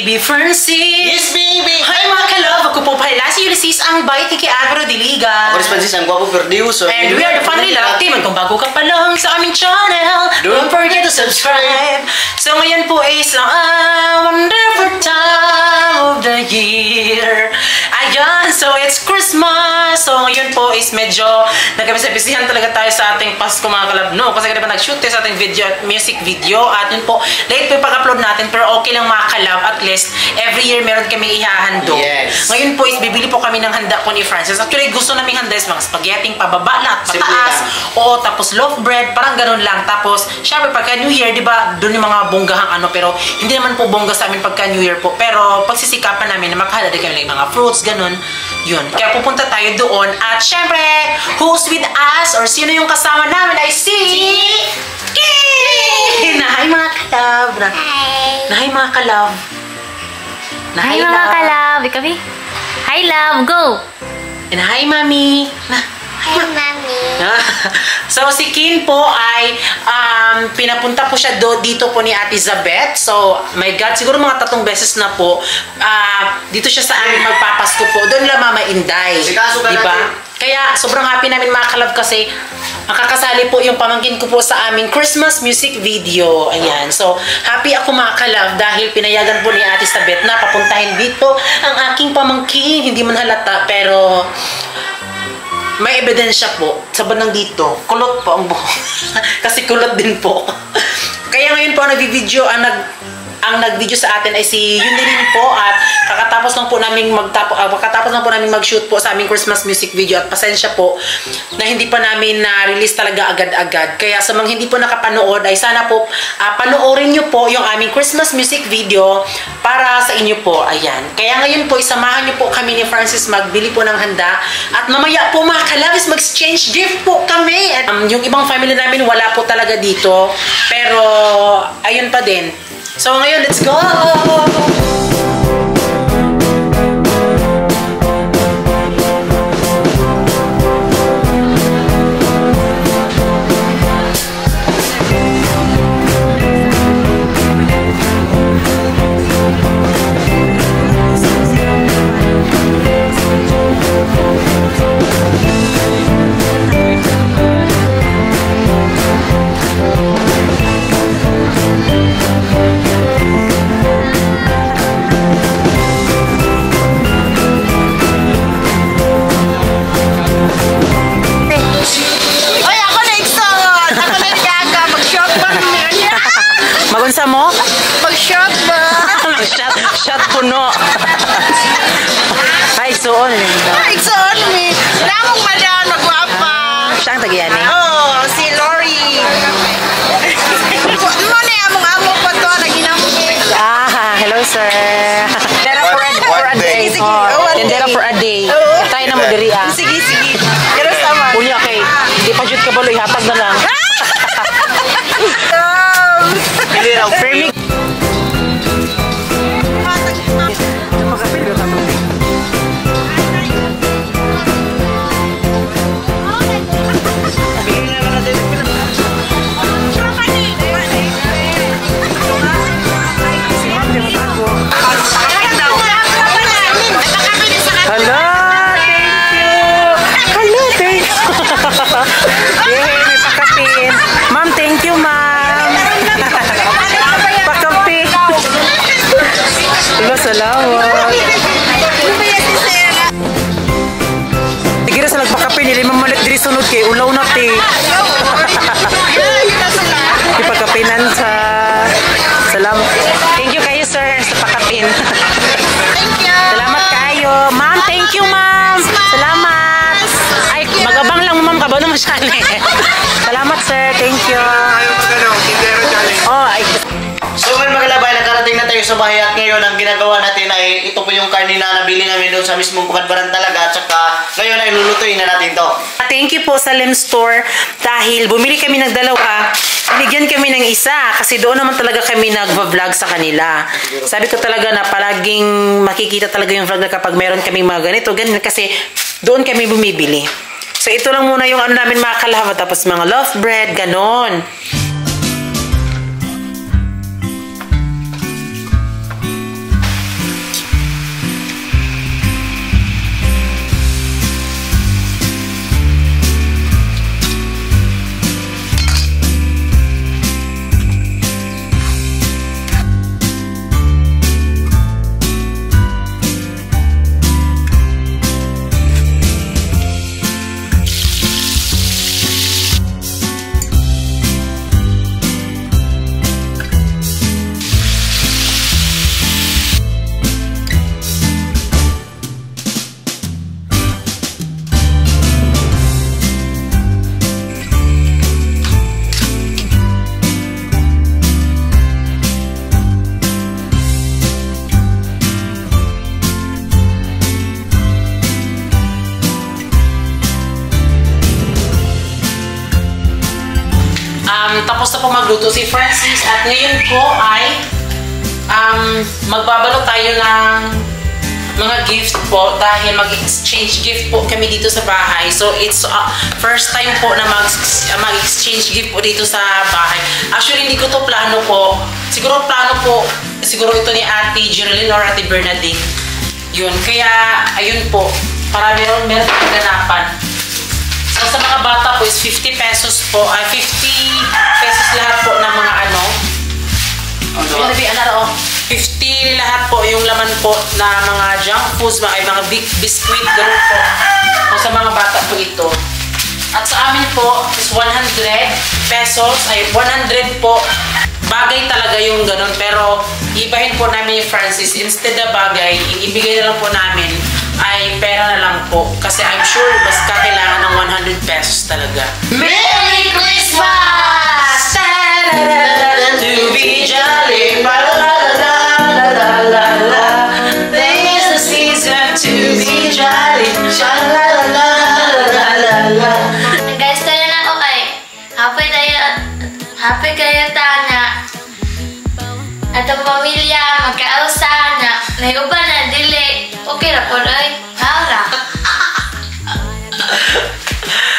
Baby Francis! Yes, baby! Hi mga ka-love! Ako po pala si Ulysses ang bait kay Agro Diliga. Ako rin Francis ang gwapo Perdiuso. And we are the Family Love Team. At kung bago ka pa lang sa aming channel, don't forget to subscribe. So ngayon po is a wonderful time of the year. Ayan, so it's Christmas. So ngayon po is medyo nagkabisa-bisihan talaga tayo sa ating Pasko mga ka-love. No, kasi kaya pa nag-shoot tayo sa ating video, music video. At yun po, late po yung pag-upload natin pero okay lang mga ka-love. At least, every year meron kami ihahandog. Yes. Ngayon po is bibili po kami ng handa po ni Francis. Actually, gusto namin handa is mga spaghetti, pababa lang at pataas. Oo, tapos loaf bread, parang ganun lang. Tapos, syempre pagka New Year, di ba, doon yung mga bonggahang ano, pero hindi naman po bongga sa amin pagka New Year po. Pero pagsisikapan namin na makahalada kami ng mga fruits, ganun. Yun. Kaya pupunta tayo doon. At syempre, who's with us or sino yung kasama namin ay si... Hi mga ka-love. Hi mga ka-love. Hi mga ka-love. Ikabi? Hi love, go! And hi mami. Hi mami. So si Kin po ay pinapunta po siya dito po ni Ate Zabeth. So my God, siguro mga 3 beses na po dito siya sa amin magpapasko po. Doon lang Mama Inday. Diba? Kaya sobrang happy namin mga ka-love kasi makakasali po yung pamangkin ko po sa aming Christmas music video. Ayan. So happy ako mga ka-love dahil pinayagan po ni Ate Zabeth na papuntahin dito ang aking pamangkin. Hindi man halata pero may ebidensya po sa bandang dito. Kulot po ang buhok. Kasi kulot din po. Kaya ngayon po ang nag-video, ang nag-video sa atin ay si Yunilin po at kakatapos lang po namin mag-shoot po sa aming Christmas music video at pasensya po na hindi pa namin na-release talaga agad-agad. Kaya sa mga hindi po nakapanood ay sana po panoorin nyo po yung aming Christmas music video para sa inyo po. Ayan. Kaya ngayon po isamahan nyo po kami ni Francis magbili po ng handa at mamaya po mga kalabis mag-exchange gift po kami. At, yung ibang family namin wala po talaga dito pero ayun pa din. So ngayon, let's go! Magunsa mo? Mag-shot ba? Shot puno. Ay, suon. Ay, suon mi. Lamang madaan, magwapa. Siya ang tagiyan eh? Oo, si Lori. Mo na among-among pa to, naginamugin. Hello sir. Tendera for a day. Tendera for a day. Tayo na mo diri ah. Sige. Pero sama. Punya kay, di pa jud ka baloy, hatag na lang. Hindi raw, Fermi. Salamat. Sige na sa nagpakape nila mamalit diri sunod kay ulaw na ti. Ipakapinan sa salamat. Thank you kayo sir sa pakapin. Thank you. Salamat kayo. Ma'am, thank you ma'am. Salamat. Ay, magabang lang ma'am kabano masyali. Salamat sir. Thank you. Ayaw magano, tindero challenge. Oh, ay. So ngayon mga kalabay, nakarating na tayo sa bahay at ngayon ang ginagawa natin ay ito po yung karne na nabili namin doon sa mismong Bukadbaran talaga at saka ngayon ay lulutuin na natin to. Thank you po sa Lem Store dahil bumili kami ng 2, binigyan kami ng 1 kasi doon naman talaga kami nagva-vlog sa kanila. Sabi ko talaga na palaging makikita talaga yung vlog na kapag meron kami mga ganito, ganyan kasi doon kami bumibili. So ito lang muna yung ano namin mga kalahaba tapos mga loaf bread, ganon. tapos na po magluto si Francis at ngayon po ay magbabalo tayo ng mga gift po dahil mag-exchange gift po kami dito sa bahay. So it's first time po na mag-exchange gift po dito sa bahay. Actually hindi ko to plano po. Siguro ito ni Ate Geraldine or Ate Bernadine. Yun, kaya ayun po. Para meron kaganapan. So sa mga bata po is 50 pesos po. 50 pesos lahat po ng mga ano. 50 lahat po yung laman po na mga junk foods, mga biscuit, gano'n po. O sa mga bata po ito. At sa amin po is 100 pesos, ay 100 po. Bagay talaga yung gano'n, pero ibahin po namin yung Francis. Instead na bagay, ibigay na lang po namin ay pera na lang po. Kasi I'm sure basta kailangan ng 100 pesos talaga. Merry Christmas! To be jolly, la la la la la la. This is the season to be jolly, la la la la la la. Guys, tayo na ako kay happy kayo tana. At ang pamilya, magkausa na. Naiuban na, dili. Okay na po, Roy. Hara.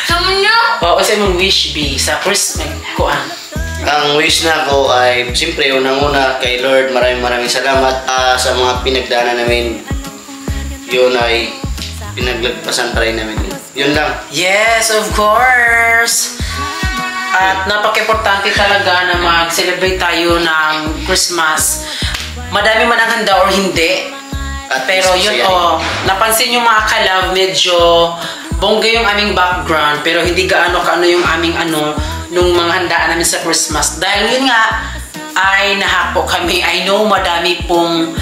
Sumunyo? Oo, kasi mong wish be sa Christmas kuan. Ang wish na ko ay, siyempre, unang-una kay Lord, maraming salamat sa mga pinagdaanan namin. Yun ay pinaglagpasan pa rin namin. Yun lang. Yes, of course! At napaka-importante talaga na mag-celebrate tayo ng Christmas. Madami man ang handa or hindi. Pero yun, napansin yung mga kalab, medyo bongga yung aming background, pero hindi gaano yung aming nung mga handaan namin sa Christmas. Dahil yun nga, ay nahapo kami. I know madami pong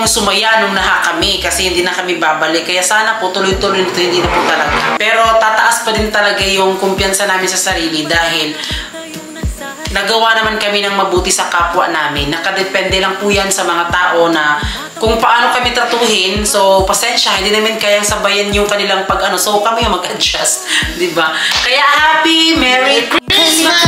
sumaya nung naha kami kasi hindi na kami babalik. Kaya sana po tuloy-tuloy nito, hindi na po talaga. Pero tataas pa din talaga yung kumpiyansa namin sa sarili dahil nagawa naman kami ng mabuti sa kapwa namin. Nakadepende lang po yan sa mga tao na kung paano kami tratuhin. So, pasensya, hindi namin kayang sabayan yung kanilang pag-ano. So, kami yung mag-adjust. Diba? Kaya happy Merry Christmas!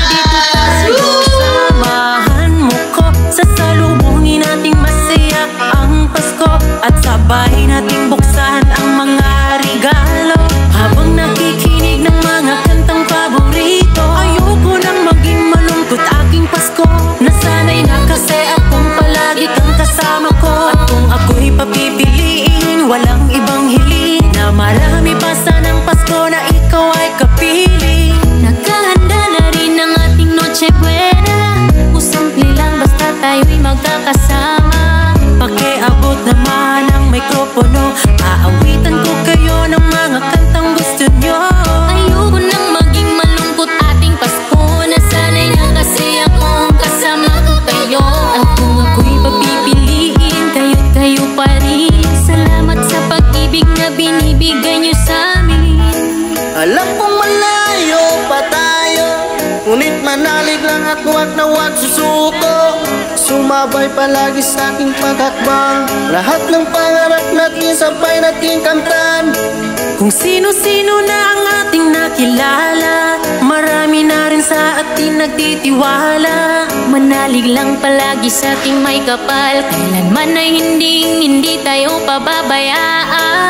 Samahan mo ko sa salubungin nating masaya ang Pasko at sabay nating buksan ang mga regalo habang nakikinig ng mga kantang paborito. Ayoko nang maging malungkot aking Pasko. Nasanay na kasi akong palagi kang kasama ko. At kung ako'y papipiliin, walang ibang hiling na marami pa sanang Pasko na ikaw ay kapiling. Naghahanda na rin ang ating Noche Buena. Usampli lang basta tayo'y magkakasama. Pakiabot naman ang mikropono. Aawitan ko kayo ng mga kantang gusto nyo. Ayoko nang maging malungkot ating Pasko. Nasanay na kasi akong kasama ko kayo. At kung ako'y papipiliin, kayo pa rin. Salamat sa pag-ibig na binibigay nyo sa amin. Alam kong malayo pa tayo, ngunit manalig lang at huwag na huwag susuko. Sumabay palagi sa aking paghakbang, lahat ng pangarap natin sabay natin kamtan. Kung sino-sino na ang ating nakilala, marami na rin sa atin nagtitiwala. Manalig lang palagi sa ating may kapal. Kailanman ay hindi tayo pababayaan.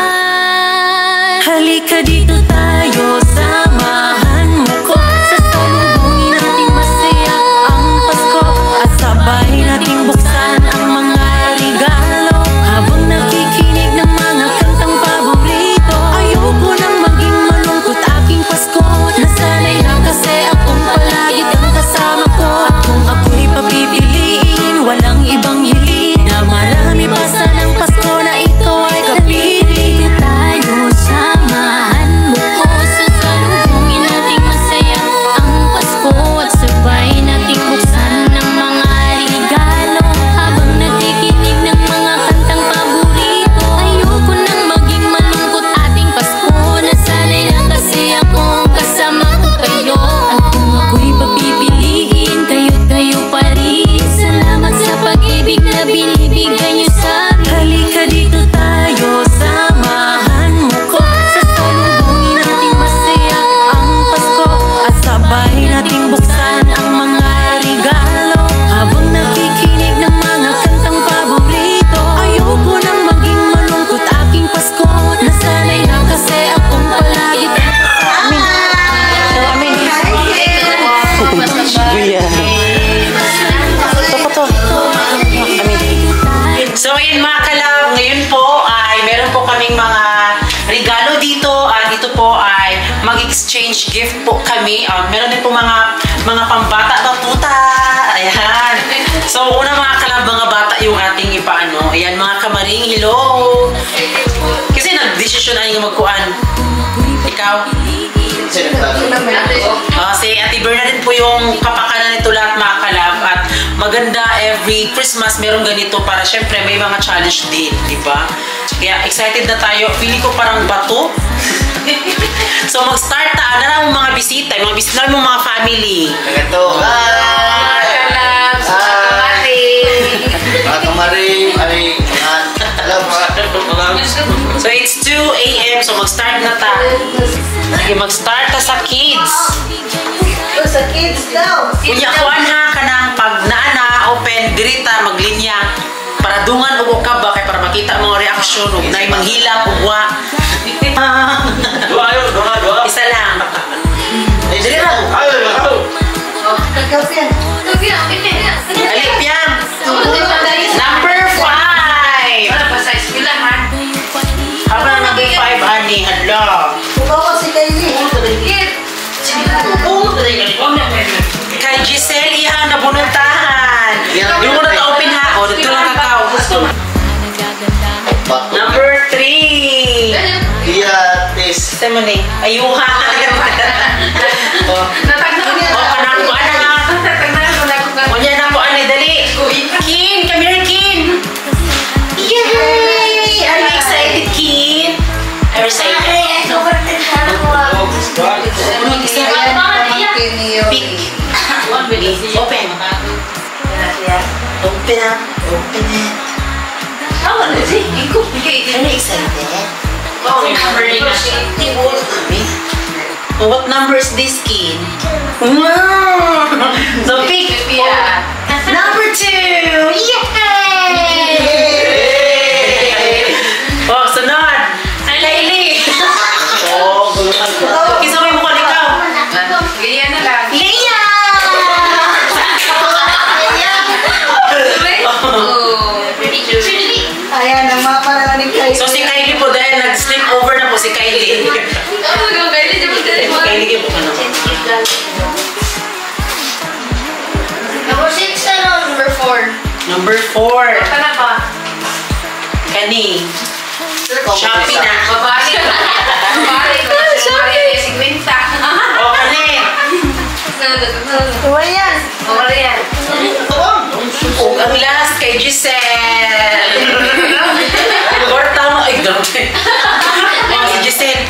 Halika dito tayo, samahan mo ko sa salubungin nating masaya ang Pasko at sabay nating buksan ang mga regalo habang nakikinig ng mga kantang paborito. Ayoko nang maging malungkot aking Pasko. Nasanay na kasi akong palagi kang kasama ko. At kung ako'y papipiliin, walang ibang hiling na marami pa sanang Pasko na ikaw ay kapiling. Tayo samahan mo ko sa salubungin nating masaya ang Pasko at sabay nating buksan ng mga regalo package gift po kami. Meron din po mga pambata na tuta. Ayan. So, una mga kalab, mga bata yung ating ipaano. Ayan, mga kamaring, hello. Kasi nag-desisyon ay magkuhan. Ikaw? Si Ate Berna din po yung kapakanan nito lahat mga kalab. At maganda every Christmas meron ganito para syempre may mga challenge din, di ba? Kaya excited na tayo. Feeling ko parang bato. So mag-start na mga bisita. Mga bisita namin mga family. Ito. Mga kamaring. So it's 2 a.m. So mag-start na tayo. Sige, mag-start na sa kids. Sa kids daw. Kunya kuan ha kanang pag naana open dirita maglinya para dungan ugo ka ba kay para makita mga reaksyon ug nay manghilak ug wa. Dua. Isa lang. Dili ra. Nagkapian. Alip yan. Number 5. Haba na number 5 ani hala. Bawa si Kylie. Kay Giselle iha na bununtahan. Di mo na ta-open ha. O, dito lang kakao. Number 3. Diatis. Sa mo ni? Ayuha. O, kanang ko ana nga. O niya na po ani. Dali. Kin, come here, Kin. Yay! Are you excited, Kin? Are you excited? Pick. Open. Open up. Open it. Are you excited? What number is this, Kin? Wow! So pick. Number 2. Yay! Oh, sunod. Kylie. Kisa mo yung mukha ikaw. Leia na lang. Leia! Ayan, ang mga paralaning kayo. So si Kylie po dahil nag-sleep over na po si Kylie. Kylie po ka na. Number 6 na number 4. Number 4. Kani. Shopee na. O kani. Ayan. Ang last kay Giselle. Korta mo. Ay, grabe. Si Giselle.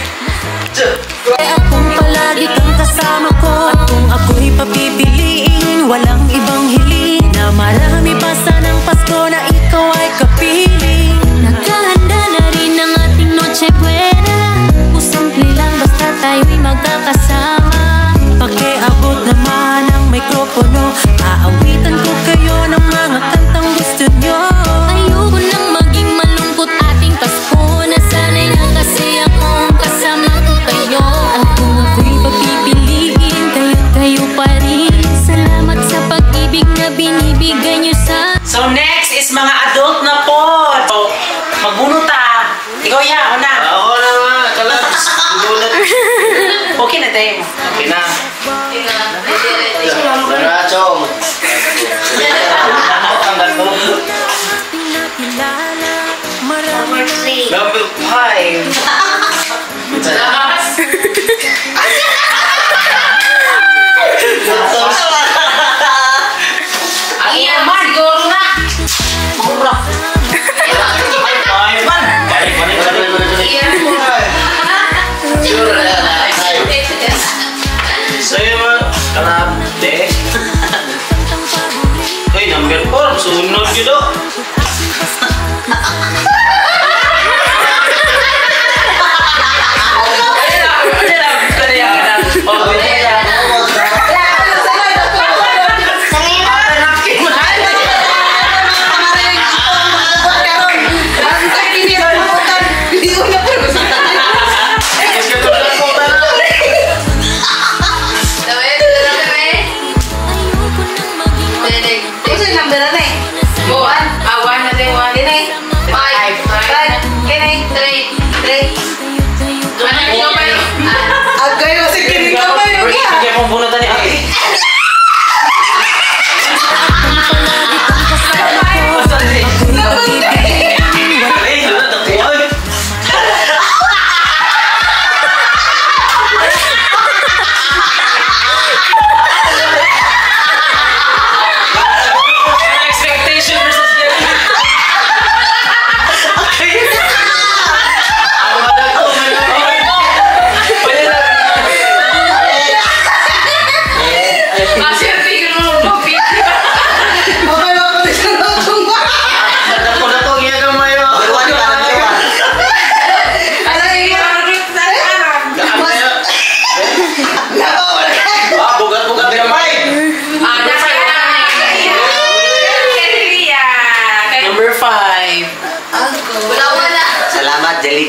Akong palagi kang kasama ko. At kung ako'y papipiliin, walang ibang hiling na marami pa sanang Pasko na ikaw ay kapiling. Naghahanda na rin ang ating Noche Buena. Simple lang basta tayo'y magkakasama. Pakiabot naman ang mikropono. Aawitan ko kayo ng mga kantang gusto nyo. Ayoko nang maging malungkot ating Pasko. Nasanay na kasi akong kasama ko kayo. At kung ako'y papipiliin, kayo pa rin. Salamat sa pag-ibig na binibigay nyo sa... So next is mga adult na po. So, magbunota. Ikaw ya, una. Ako na nga. Kalabs. Okay na tayo. Okay na. Diretso. Number 3. Number 5. Siguro na. Mura. Sa'yo ba? Kalabde. Uy, number 4. Sunod yun o. Agay mo si Kim ikaw.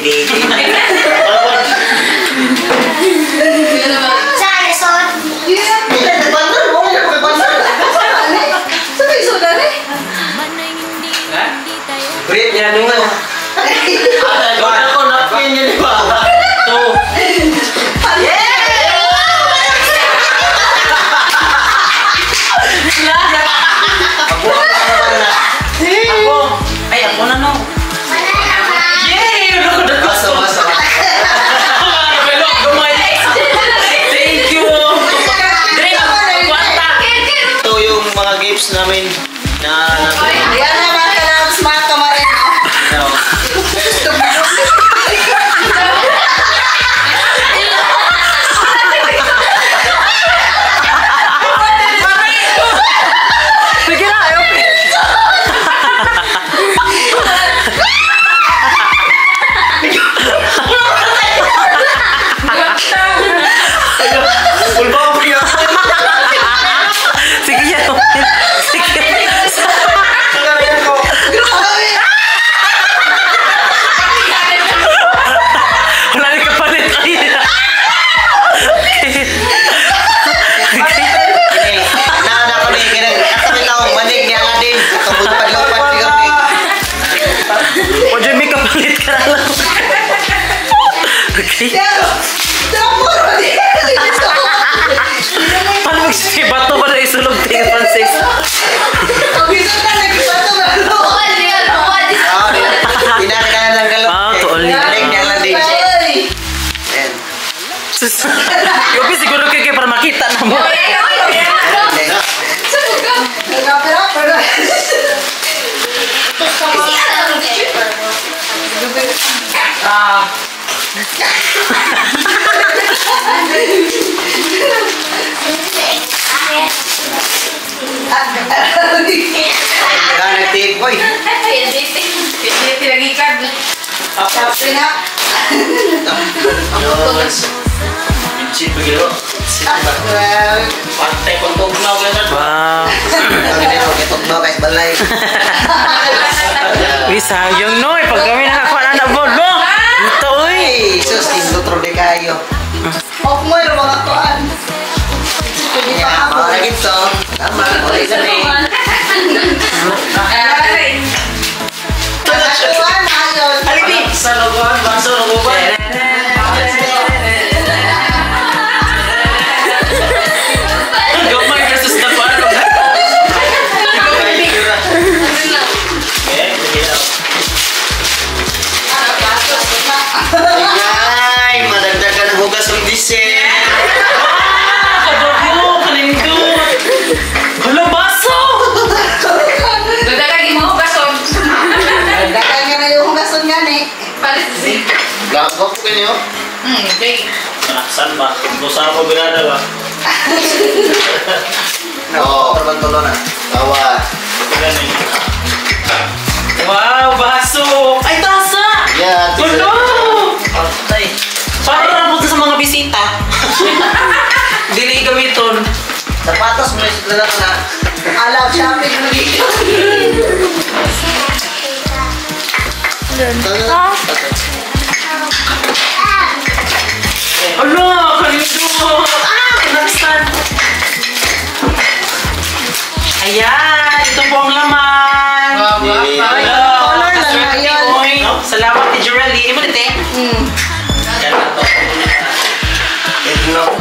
di. Saan, son? Sabay sudan eh. Break niya nung ano. Ako napin niya di ba? So, Ako. Ay, ako na no. Yay! Ano ko na masa. Thank you! Drink! Kwanta! Ito yung mga gifts namin na Ayan na mga kalabs, mga kamarin. Sige na, ayaw. Sige yan. Sige. Wala rin kapalit. Nada ko ni kinang kami taong manig niya nga din. Kabut padlaw kami. O dyan may kapalit ka na lang. Okay. Paano magsiba to para isulog tayo, Francis? Dinari ka na lang galok. Ah, tuol niya. Manig niya lang din. Ayan. Sus. Yopi siguro kayo para makita na mo. Ah. Nagtiip ko eh. Chip begitu. Pantai kontong mau kan? Wow. Ketok mau guys balai. Bisa yung noy pag kami nakakuha na na board mo. Ito uy. Hey, sus tinto trode kayo. Off mo yung mga kuan. Ya, mau lagi to. Tama, boleh sini. Kuan ayon. Alibi. Salogan, bakso logoban. Gamay versus the bottom. Ay, madagdagan ang hugas ng disen. Kabago, kalindot. Hala, baso. Dagan nga na yung hugason nga ni. Gago po kayo. Saan ba? Dosa mo binada ba? Oo, tulo na. Tawa. Ganun. Wow, baso. Ay, tasa. Ya, Hello. Patay. Paano na punta sa mga bisita? Dili gamiton. Sapatos mo yung sulat na. Alaw, shopping mo dito. Hala, kalindot. Pinagsan. Ayan, ito po ang laman. Hello. Color lang na yun. Oy, salamat ni Jureli. Imo dite.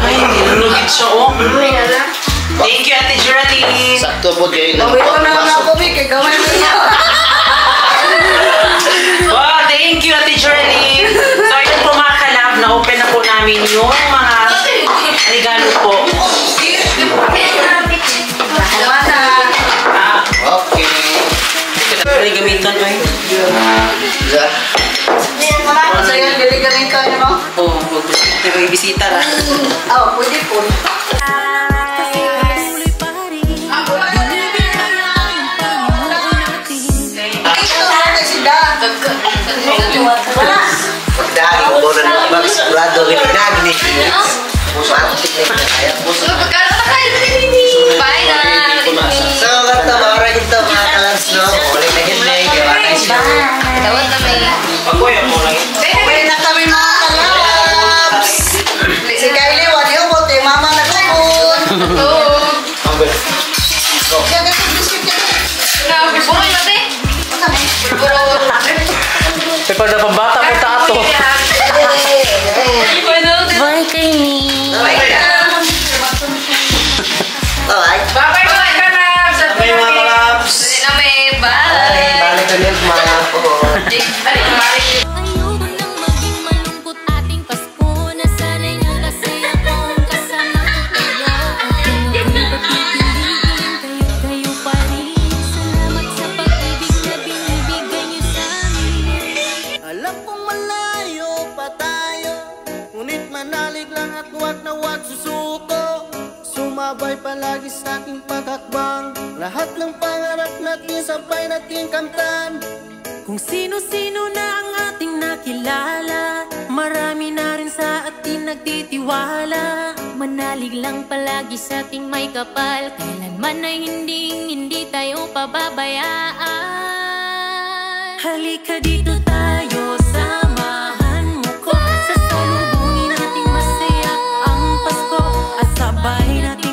Ay, nilulugit siya oh. Thank you, Ate Geraldine. Sakto po kayo. Gawin ko na lang ako, Vic. Gawin mo niya. Wow, thank you, Ate Geraldine. So, yun po mga kalab, na-open na po namin yung mga regalo po. Tama na. Okay. Pwede gamitan mo eh. Ya. Sa yan, galing-galing ka niya, no? Oo, may bisita na. Oh, pwede po. Pagdari ko bola ng bag sigurado ginag ni. Matik na kaya. Bye na. So, kata mara kita mga kalabs no. Ulit na gini. Gawa na siya. Tawad na may. Ako yung mo lang. number. Kaya sa biscuit ka to. Bulburo yun natin. Ikaw na pambata po ta ato. Bye kay ni. Bye-bye mga kalabs. May mga kalabs. Bye. Balik kami mga po. Ayoko nang maging malungkot ating Pasko. Nasanay na kasi akong kasama ko kayo. At kung ako'y papipiliin, kayo pa rin. Salamat sa pag-ibig na binibigay niyo sa amin. Alam kong malayo pa tayo, ngunit manalig lang at huwag na huwag susuko. Sumabay palagi sa aking paghakbang, lahat ng pangarap natin sabay nating kamtan. Kung sino-sino na ang ating nakilala, marami na rin sa atin nagtitiwala. Manalig lang palagi sa ating may kapal, kailanman ay hindi tayo pababayaan. Halika dito tayo, samahan mo ko. Sasalubungin nating masaya ang Pasko at sabay natin